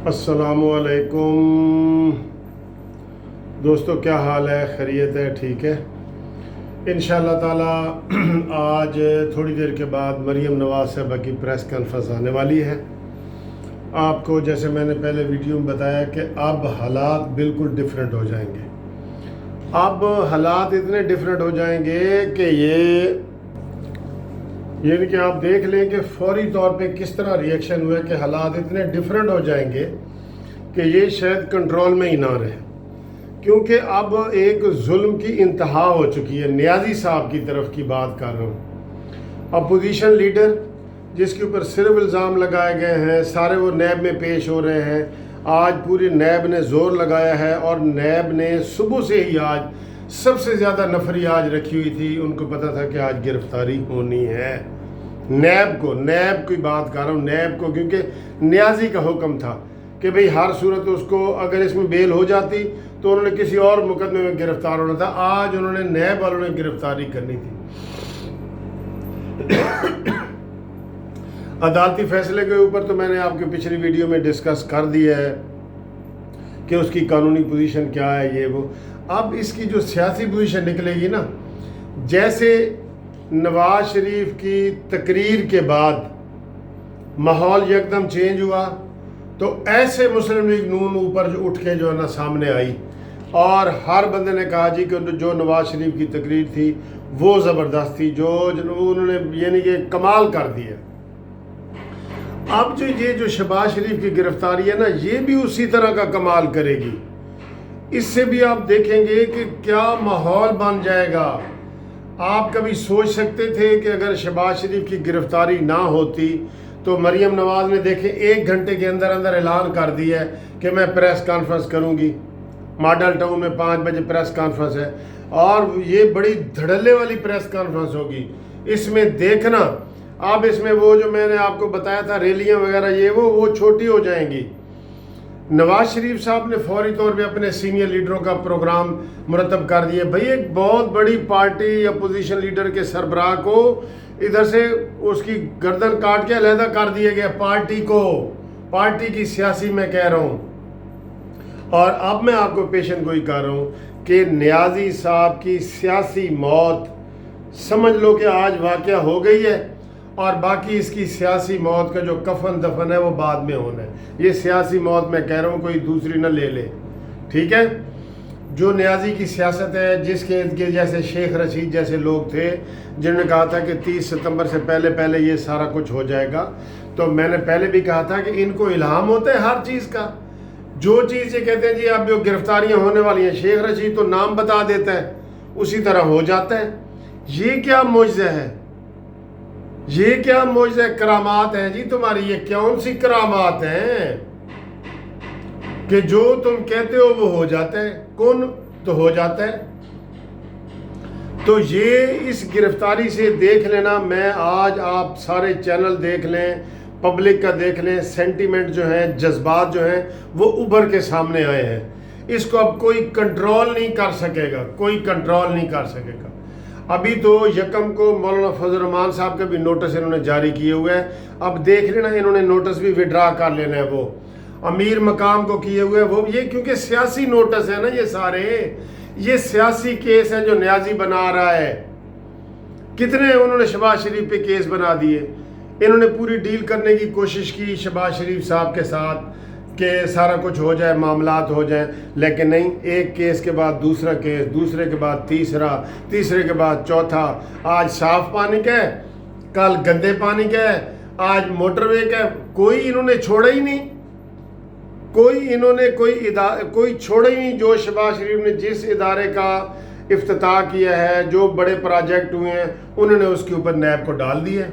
السلام علیکم دوستو، کیا حال ہے؟ خیریت ہے؟ ٹھیک ہے انشاءاللہ تعالی۔ آج تھوڑی دیر کے بعد مریم نواز صاحبہ کی پریس کانفرنس آنے والی ہے۔ آپ کو جیسے میں نے پہلے ویڈیو میں بتایا کہ اب حالات بالکل ڈیفرنٹ ہو جائیں گے۔ اب حالات اتنے ڈیفرنٹ ہو جائیں گے کہ یعنی کہ آپ دیکھ لیں کہ فوری طور پہ کس طرح ریئیکشن ہوا ہے کہ حالات اتنے ڈیفرنٹ ہو جائیں گے کہ یہ شاید کنٹرول میں ہی نہ رہے، کیونکہ اب ایک ظلم کی انتہا ہو چکی ہے۔ نیازی صاحب کی طرف کی بات کر رہا ہوں، اپوزیشن لیڈر جس کے اوپر صرف الزام لگائے گئے ہیں، سارے وہ نیب میں پیش ہو رہے ہیں۔ آج پوری نیب نے زور لگایا ہے اور نیب نے صبح سے ہی آج سب سے زیادہ نفری آج رکھی ہوئی تھی۔ ان کو پتہ تھا کہ آج گرفتاری ہونی ہے۔ نیب کی بات کر رہا ہوں، نیب کو، کیونکہ نیازی کا حکم تھا کہ بھئی ہر صورت اس کو اگر اس میں بیل ہو جاتی تو انہوں نے کسی اور مقدمے میں گرفتار ہونا تھا۔ آج انہوں نے نیب والوں نے گرفتاری کرنی تھی۔ عدالتی فیصلے کے اوپر تو میں نے آپ کے پچھلی ویڈیو میں ڈسکس کر دیا ہے کہ اس کی قانونی پوزیشن کیا ہے، یہ وہ۔ اب اس کی جو سیاسی پوزیشن نکلے گی نا، جیسے نواز شریف کی تقریر کے بعد ماحول یکدم چینج ہوا تو ایسے مسلم لیگ نون اوپر اٹھ کے جو ہے نا سامنے آئی، اور ہر بندے نے کہا جی کہ جو نواز شریف کی تقریر تھی وہ زبردست تھی، جو انہوں نے یعنی کہ کمال کر دیا۔ اب جو شہباز شریف کی گرفتاری ہے نا، یہ بھی اسی طرح کا کمال کرے گی۔ اس سے بھی آپ دیکھیں گے کہ کیا ماحول بن جائے گا۔ آپ کبھی سوچ سکتے تھے کہ اگر شہباز شریف کی گرفتاری نہ ہوتی تو مریم نواز نے دیکھیں 1 گھنٹے کے اندر اعلان کر دیا ہے کہ میں پریس کانفرنس کروں گی، ماڈل ٹاؤن میں 5 بجے پریس کانفرنس ہے، اور یہ بڑی دھڑلے والی پریس کانفرنس ہوگی۔ اس میں دیکھنا، اب اس میں وہ جو میں نے آپ کو بتایا تھا ریلیاں وغیرہ یہ وہ چھوٹی ہو جائیں گی۔ نواز شریف صاحب نے فوری طور پہ اپنے سینئر لیڈروں کا پروگرام مرتب کر دیا۔ بھئی ایک بہت بڑی پارٹی اپوزیشن لیڈر کے سربراہ کو ادھر سے اس کی گردن کاٹ کے علیحدہ کر دیا گیا، پارٹی کی سیاسی میں کہہ رہا ہوں۔ اور اب میں آپ کو پیشن گوئی کر رہا ہوں کہ نیازی صاحب کی سیاسی موت سمجھ لو کہ آج واقعہ ہو گئی ہے، اور باقی اس کی سیاسی موت کا جو کفن دفن ہے وہ بعد میں ہونا ہے۔ یہ سیاسی موت میں کہہ رہا ہوں، کوئی دوسری نہ لے لے، ٹھیک ہے؟ جو نیازی کی سیاست ہے، جس کے جیسے شیخ رشید جیسے لوگ تھے جنہوں نے کہا تھا کہ 30 ستمبر سے پہلے یہ سارا کچھ ہو جائے گا، تو میں نے پہلے بھی کہا تھا کہ ان کو الہام ہوتا ہے ہر چیز کا۔ جو چیز یہ کہتے ہیں جی اب جو گرفتاریاں ہونے والی ہیں، شیخ رشید تو نام بتا دیتا ہے، اسی طرح ہو جاتا ہے۔ یہ کیا معجزہ ہے؟ یہ کیا معجزہ کرامات ہیں جی تمہاری؟ یہ کون سی کرامات ہیں کہ جو تم کہتے ہو وہ ہو جاتا ہے؟ کون تو ہو جاتا ہے؟ تو یہ اس گرفتاری سے دیکھ لینا، میں آج آپ سارے چینل دیکھ لیں، پبلک کا دیکھ لیں، سینٹیمنٹ جو ہیں، جذبات جو ہیں وہ ابھر کے سامنے آئے ہیں۔ اس کو اب کوئی کنٹرول نہیں کر سکے گا، کوئی کنٹرول نہیں کر سکے گا۔ ابھی تو یکم کو مولانا فضل الرحمان صاحب کا بھی نوٹس انہوں نے جاری کیے ہوئے ہیں، اب دیکھ لینا انہوں نے نوٹس بھی وڈرا کر لینا ہے۔ وہ امیر مقام کو کیے ہوئے وہ یہ کیونکہ سیاسی نوٹس ہے نا، یہ سارے یہ سیاسی کیس ہیں جو نیازی بنا رہا ہے۔ کتنے انہوں نے شہباز شریف پہ کیس بنا دیے، انہوں نے پوری ڈیل کرنے کی کوشش کی شہباز شریف صاحب کے ساتھ کہ سارا کچھ ہو جائے، معاملات ہو جائیں، لیکن نہیں، ایک کیس کے بعد دوسرا کیس، دوسرے کے بعد تیسرا، تیسرے کے بعد چوتھا۔ آج صاف پانی کا ہے، کل گندے پانی کا ہے، آج موٹر وے کا ہے۔ کوئی انہوں نے چھوڑا ہی نہیں، کوئی چھوڑا ہی نہیں۔ جو شہباز شریف نے جس ادارے کا افتتاح کیا ہے، جو بڑے پروجیکٹ ہوئے ہیں، انہوں نے اس کے اوپر نیب کو ڈال دیا،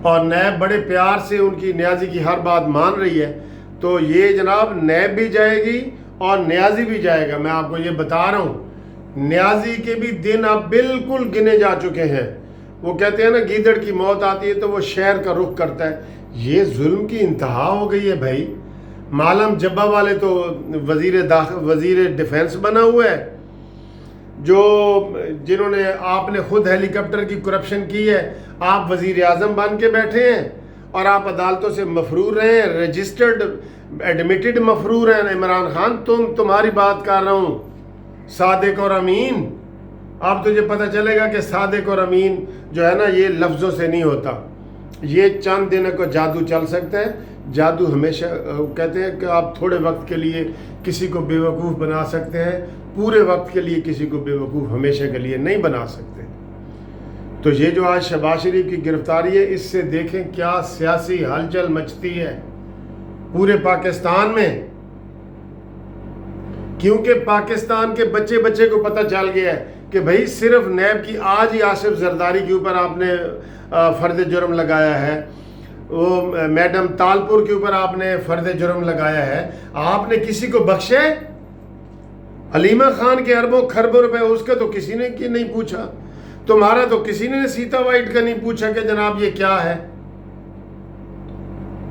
اور نیب بڑے پیار سے ان کی نیازی کی ہر بات مان رہی ہے۔ تو یہ جناب نیب بھی جائے گی اور نیازی بھی جائے گا۔ میں آپ کو یہ بتا رہا ہوں، نیازی کے بھی دن اب بالکل گنے جا چکے ہیں۔ وہ کہتے ہیں نا گیدڑ کی موت آتی ہے تو وہ شہر کا رخ کرتا ہے۔ یہ ظلم کی انتہا ہو گئی ہے بھائی۔ معلم جبہ والے تو وزیر ڈیفنس بنا ہوا ہے، جنہوں نے آپ نے خود ہیلی کاپٹر کی کرپشن کی ہے، آپ وزیر اعظم بن کے بیٹھے ہیں، اور آپ عدالتوں سے مفرور رہے ہیں، رجسٹرڈ ایڈمیٹڈ مفرور ہیں عمران خان، تمہاری بات کر رہا ہوں، صادق اور امین۔ اب تجھے پتہ چلے گا کہ صادق اور امین جو ہے نا یہ لفظوں سے نہیں ہوتا، یہ چند دنوں کو جادو چل سکتا ہے۔ جادو ہمیشہ کہتے ہیں کہ آپ تھوڑے وقت کے لیے کسی کو بیوقوف بنا سکتے ہیں، پورے وقت کے لیے کسی کو بیوقوف ہمیشہ کے لیے نہیں بنا سکتے۔ تو یہ جو آج شہباز شریف کی گرفتاری ہے، اس سے دیکھیں کیا سیاسی ہلچل مچتی ہے پورے پاکستان میں، کیونکہ پاکستان کے بچے کو پتہ چل گیا ہے کہ بھئی صرف نیب کی آج ہی آصف زرداری کے اوپر آپ نے فرد جرم لگایا ہے، وہ میڈم تالپور کے اوپر آپ نے فرد جرم لگایا ہے، آپ نے کسی کو بخشے؟ حلیمہ خان کے اربوں خربوں روپے اس کا تو کسی نے نہیں پوچھا، تمہارا تو کسی نے سیتا وائٹ کا نہیں پوچھا کہ جناب یہ کیا ہے۔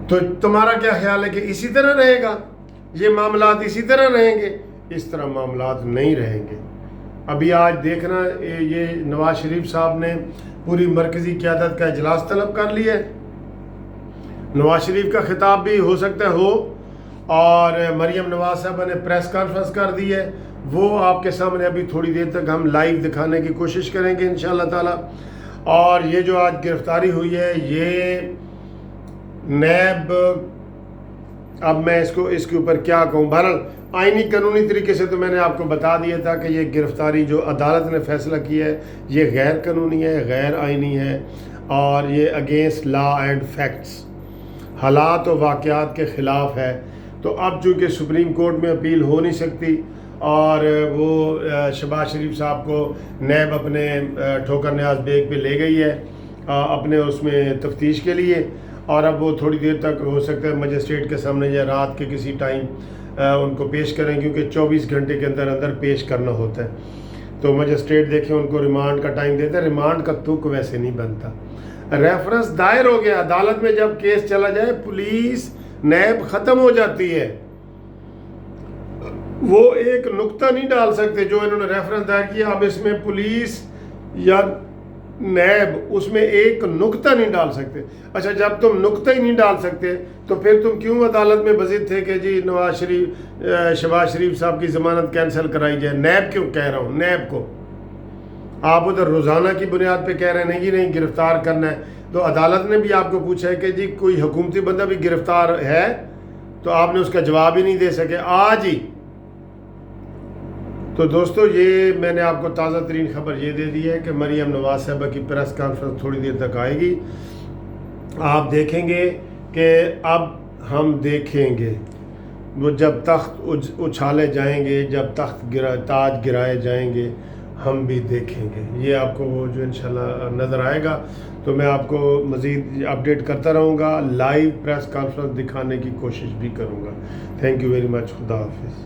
تو تمہارا کیا خیال ہے کہ اسی طرح رہے گا، یہ معاملات اسی طرح رہیں گے؟ اس طرح معاملات نہیں رہیں گے۔ ابھی آج دیکھنا یہ نواز شریف صاحب نے پوری مرکزی قیادت کا اجلاس طلب کر لیا ہے، نواز شریف کا خطاب بھی ہو سکتا ہو، اور مریم نواز صاحبہ نے پریس کانفرنس کر دی ہے، وہ آپ کے سامنے ابھی تھوڑی دیر تک ہم لائیو دکھانے کی کوشش کریں گے انشاءاللہ تعالی۔ اور یہ جو آج گرفتاری ہوئی ہے، یہ نیب، اب میں اس کے اوپر کیا کہوں، بہرحال آئینی قانونی طریقے سے تو میں نے آپ کو بتا دیا تھا کہ یہ گرفتاری جو عدالت نے فیصلہ کیا ہے یہ غیر قانونی ہے، غیر آئینی ہے، اور یہ اگینسٹ لا اینڈ فیکٹس، حالات و واقعات کے خلاف ہے۔ تو اب چونکہ سپریم کورٹ میں اپیل ہو نہیں سکتی، اور وہ شہباز شریف صاحب کو نیب اپنے ٹھوکر نیاز بیگ پہ لے گئی ہے اپنے اس میں تفتیش کے لیے، اور اب وہ تھوڑی دیر تک ہو سکتا ہے مجسٹریٹ کے سامنے یا رات کے کسی ٹائم ان کو پیش کریں، کیونکہ 24 گھنٹے کے اندر پیش کرنا ہوتا ہے۔ تو مجسٹریٹ دیکھیں ان کو ریمانڈ کا ٹائم دیتا ہے، ریمانڈ کا تک ویسے نہیں بنتا، ریفرنس دائر ہو گیا، عدالت میں جب کیس چلا جائے پولیس نیب ختم ہو جاتی ہے، وہ ایک نقطہ نہیں ڈال سکتے جو انہوں نے ریفرنس دائر کیا، اب اس میں پولیس یا نیب اس میں ایک نقطہ نہیں ڈال سکتے۔ اچھا جب تم نقطہ ہی نہیں ڈال سکتے تو پھر تم کیوں عدالت میں بضد تھے کہ جی شہباز شریف صاحب کی ضمانت کینسل کرائی جائے؟ نیب کیوں کہہ رہا ہوں، نیب کو آپ ادھر روزانہ کی بنیاد پہ کہہ رہے ہیں نہیں گرفتار کرنا ہے، تو عدالت نے بھی آپ کو پوچھا ہے کہ جی کوئی حکومتی بندہ بھی گرفتار ہے، تو آپ نے اس کا جواب ہی نہیں دے سکے آج ہی۔ تو دوستو یہ میں نے آپ کو تازہ ترین خبر یہ دے دی ہے کہ مریم نواز صاحبہ کی پریس کانفرنس تھوڑی دیر تک آئے گی، آپ دیکھیں گے کہ اب ہم دیکھیں گے وہ جب تخت اچھالے جائیں گے، جب تاج گرائے جائیں گے، ہم بھی دیکھیں گے، یہ آپ کو وہ جو انشاءاللہ نظر آئے گا۔ تو میں آپ کو مزید اپڈیٹ کرتا رہوں گا، لائیو پریس کانفرنس دکھانے کی کوشش بھی کروں گا۔ تھینک یو ویری مچ، خدا حافظ۔